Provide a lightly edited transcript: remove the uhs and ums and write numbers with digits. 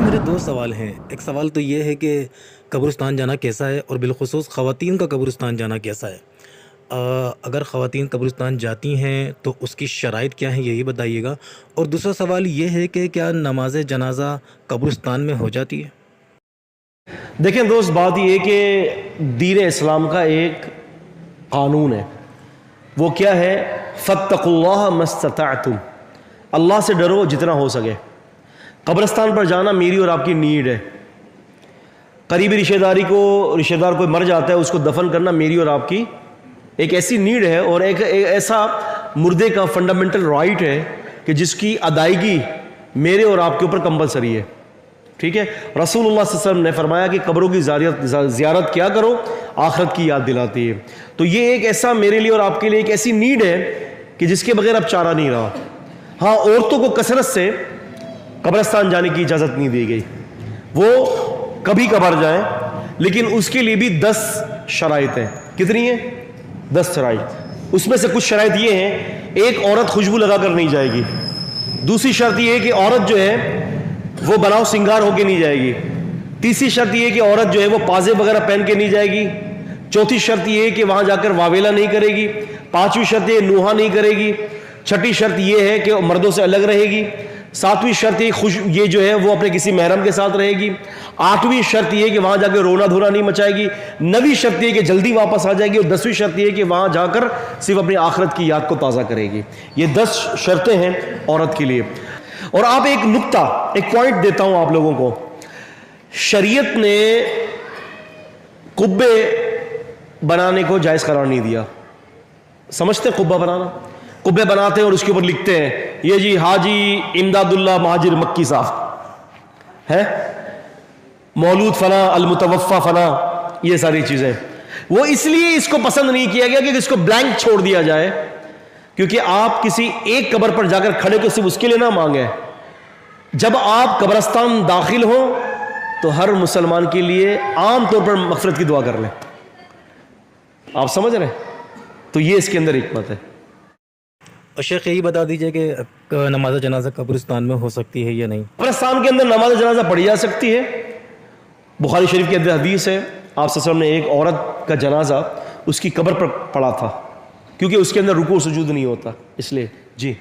میرے دو سوال ہیں. ایک سوال تو یہ ہے کہ قبرستان جانا کیسا ہے، اور بالخصوص خواتین کا قبرستان جانا کیسا ہے. اگر خواتین قبرستان جاتی ہیں تو اس کی شرائط کیا ہیں، یہی بتائیے گا. اور دوسرا سوال یہ ہے کہ کیا نماز جنازہ قبرستان میں ہو جاتی ہے؟ دیکھیں دوست، بات یہ ہے کہ دین اسلام کا ایک قانون ہے. وہ کیا ہے؟ فاتقوا اللہ ما استطعتم. اللہ سے ڈرو جتنا ہو سکے. قبرستان پر جانا میری اور آپ کی نیڈ ہے. قریبی رشتہ دار کوئی مر جاتا ہے، اس کو دفن کرنا میری اور آپ کی ایک ایسی نیڈ ہے، اور ایک ایسا مردے کا فنڈامنٹل رائٹ ہے کہ جس کی ادائیگی میرے اور آپ کے اوپر کمپلسری ہے. ٹھیک ہے. رسول اللہ صلی اللہ علیہ وسلم نے فرمایا کہ قبروں کی زیارت کیا کرو، آخرت کی یاد دلاتی ہے. تو یہ ایک ایسا میرے لیے اور آپ کے لیے ایک ایسی نیڈ ہے کہ جس کے بغیر اب چارہ نہیں رہا. ہاں، عورتوں کو کثرت سے قبرستان جانے کی اجازت نہیں دی گئی، وہ کبھی کبھار جائیں، لیکن اس کے لیے بھی 10 شرائط ہیں. کتنی ہیں؟ 10 شرائط. اس میں سے کچھ شرائط یہ ہیں: ایک عورت خوشبو لگا کر نہیں جائے گی. دوسری شرط یہ ہے کہ عورت جو ہے وہ بناؤ سنگار ہو کے نہیں جائے گی. تیسری شرط یہ ہے کہ عورت جو ہے وہ پازے وغیرہ پہن کے نہیں جائے گی. چوتھی شرط یہ ہے کہ وہاں جا کر واویلا نہیں کرے گی. پانچویں شرط یہ نوحہ نہیں کرے گی. چھٹی شرط یہ ہے کہ مردوں سے الگ رہے گی. ساتویں شرط یہ جو ہے وہ اپنے کسی محرم کے ساتھ رہے گی. آٹھویں شرط یہ کہ وہاں جا کے رونا دھونا نہیں مچائے گی. نویں شرط یہ کہ جلدی واپس آ جائے گی. اور 10ویں شرط یہ کہ وہاں جا کر صرف اپنی آخرت کی یاد کو تازہ کرے گی. یہ 10 شرطیں ہیں عورت کے لیے. اور آپ ایک نکتہ، ایک پوائنٹ دیتا ہوں آپ لوگوں کو. شریعت نے قبے بنانے کو جائز قرار نہیں دیا. سمجھتے قبہ بنانا؟ قبے بناتے ہیں اور اس کے اوپر لکھتے ہیں یہ جی حاجی امداد اللہ مہاجر مکی صاحب ہے، مولود فلاں، المتوفا فلاں، یہ ساری چیزیں. وہ اس لیے اس کو پسند نہیں کیا گیا کہ اس کو بلینک چھوڑ دیا جائے، کیونکہ آپ کسی ایک قبر پر جا کر کھڑے تو صرف اس کے لیے نہ مانگیں. جب آپ قبرستان داخل ہوں تو ہر مسلمان کے لیے عام طور پر مغفرت کی دعا کر لیں. آپ سمجھ رہے ہیں؟ تو یہ اس کے اندر حکمت ہے. اور شیخ یہی بتا دیجئے کہ نماز جنازہ قبرستان میں ہو سکتی ہے یا نہیں؟ قبرستان کے اندر نماز جنازہ پڑھی جا سکتی ہے. بخاری شریف کے اندر حدیث ہے، آپ صلی اللہ علیہ وسلم نے ایک عورت کا جنازہ اس کی قبر پر پڑا تھا، کیونکہ اس کے اندر رکوع سجود نہیں ہوتا، اس لیے. جی